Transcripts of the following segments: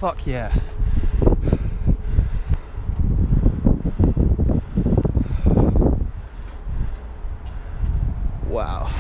fuck yeah. Wow.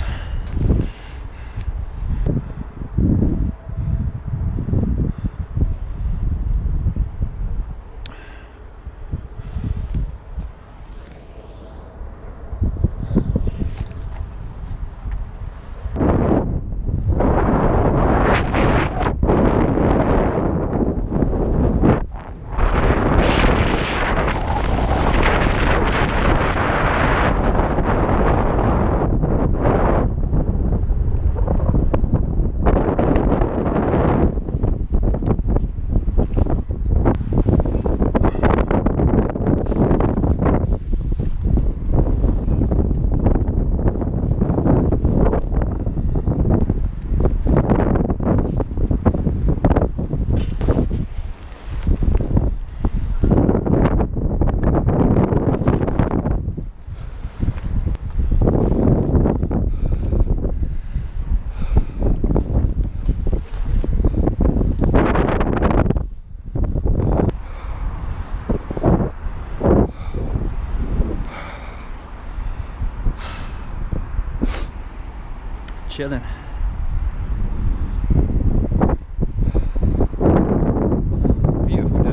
Chilling. Beautiful day.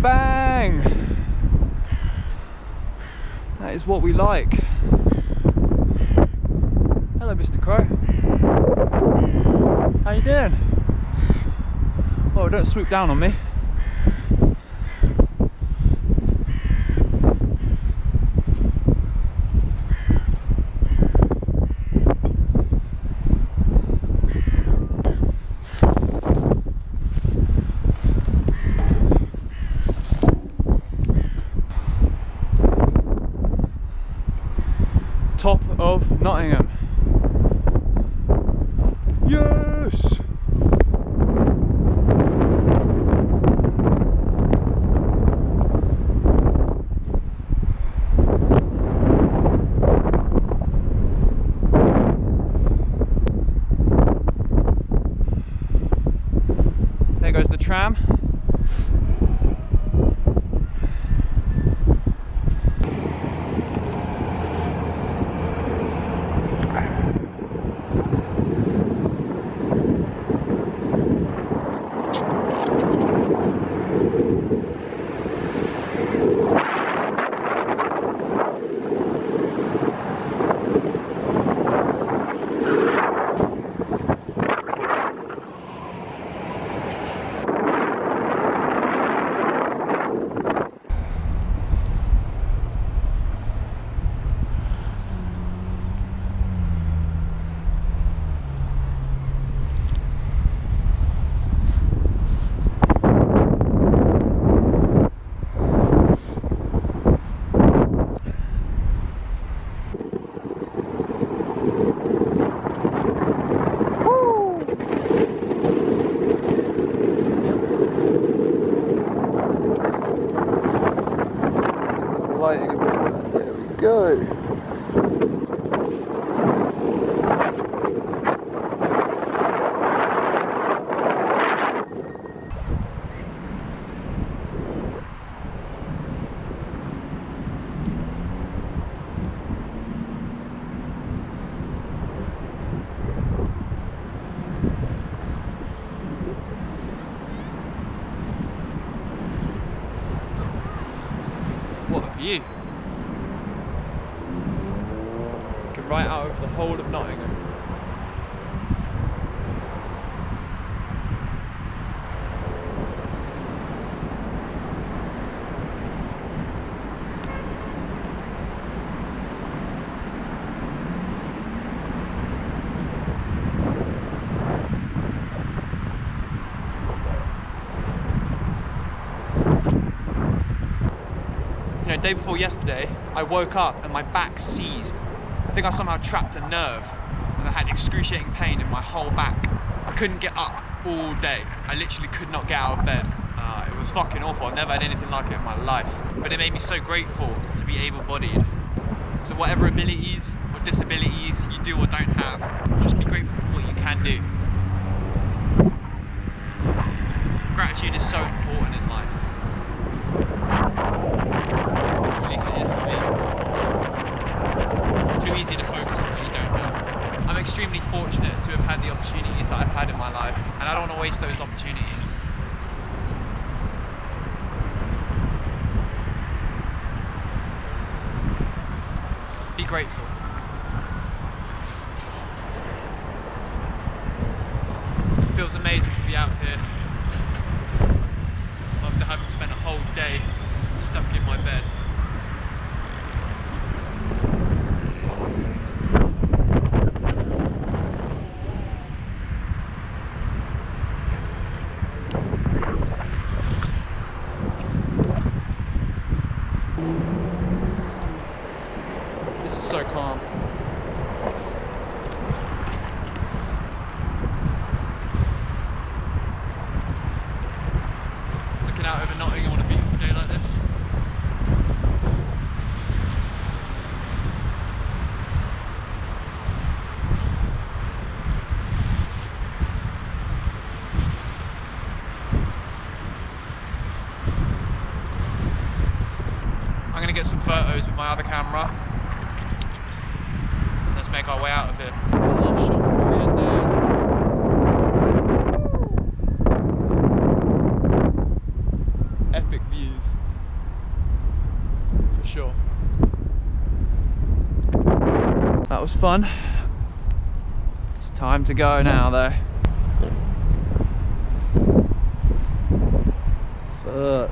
Bang! That is what we like. Hello, Mr. Crow. How you doing? Oh, don't swoop down on me. Top of Nottingham. Yes! There goes the tram. Lighting a bit of that. There we go. What a view. Looking right out over the whole of Nottingham. day before yesterday, I woke up and my back seized. I think I somehow trapped a nerve and I had excruciating pain in my whole back. I couldn't get up all day. I literally could not get out of bed. It was fucking awful. I've never had anything like it in my life. But it made me so grateful to be able-bodied. So whatever abilities or disabilities you do or don't have, just be grateful for what you can do. Gratitude is so important in life. At least it is for me. It's too easy to focus on what you don't have. I'm extremely fortunate to have had the opportunities that I've had in my life, and I don't want to waste those opportunities. Be grateful. It feels amazing to be out here after having spent a whole day stuck in my bed. This is so calm. Looking out over Nottingham on a beautiful day like this. I'm going to get some photos with my other camera. Let's make our way out of here. Last shot before we end there. Epic views. For sure. That was fun. It's time to go now though. Fuck.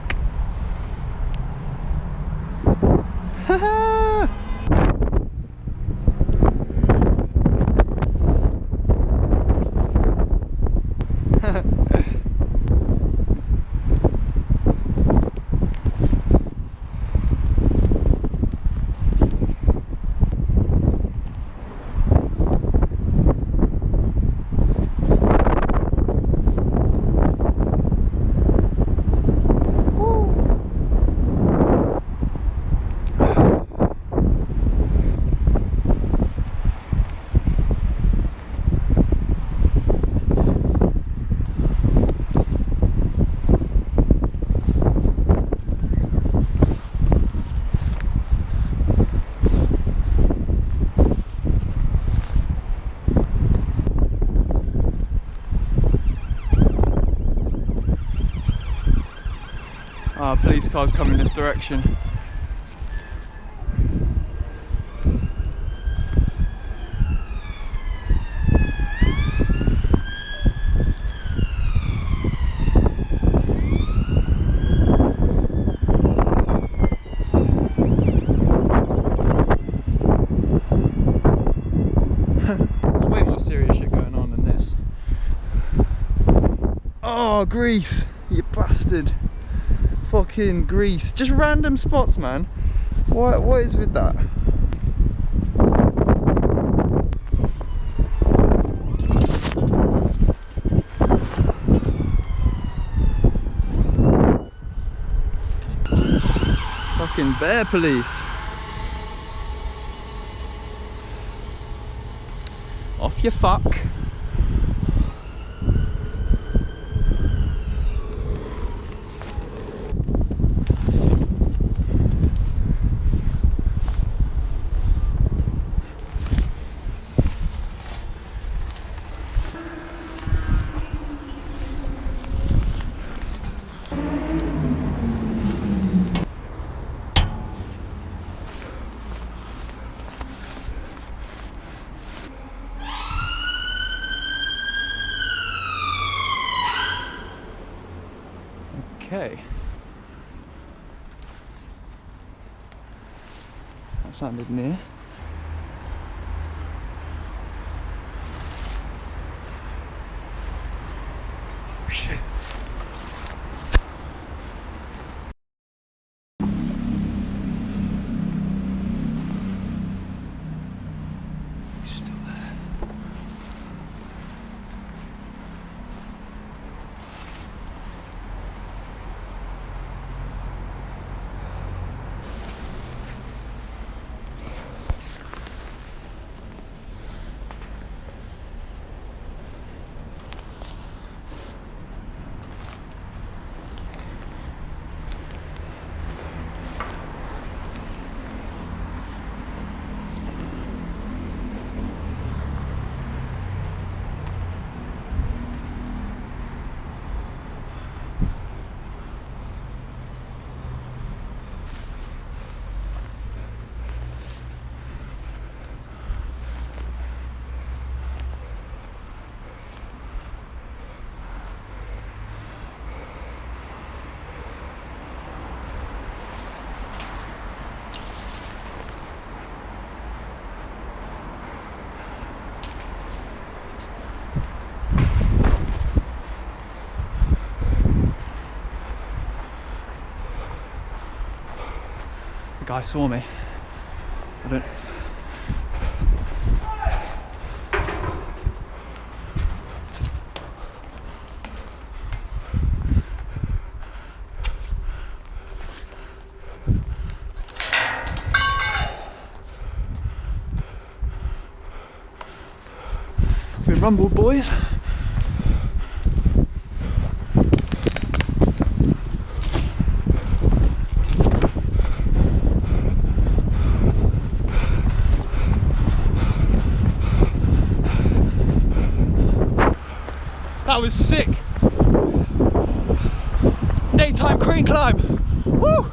Police cars coming this direction. There's way more serious shit going on than this. Oh, Greece, you bastard. Fucking Greece. Just random spots, man. What is with that? Fucking bear police. Off you fuck. Okay. That sounded near. Shit. guy saw me. I don't... Been rumbled, boys. That was sick. Daytime crane climb. Woo!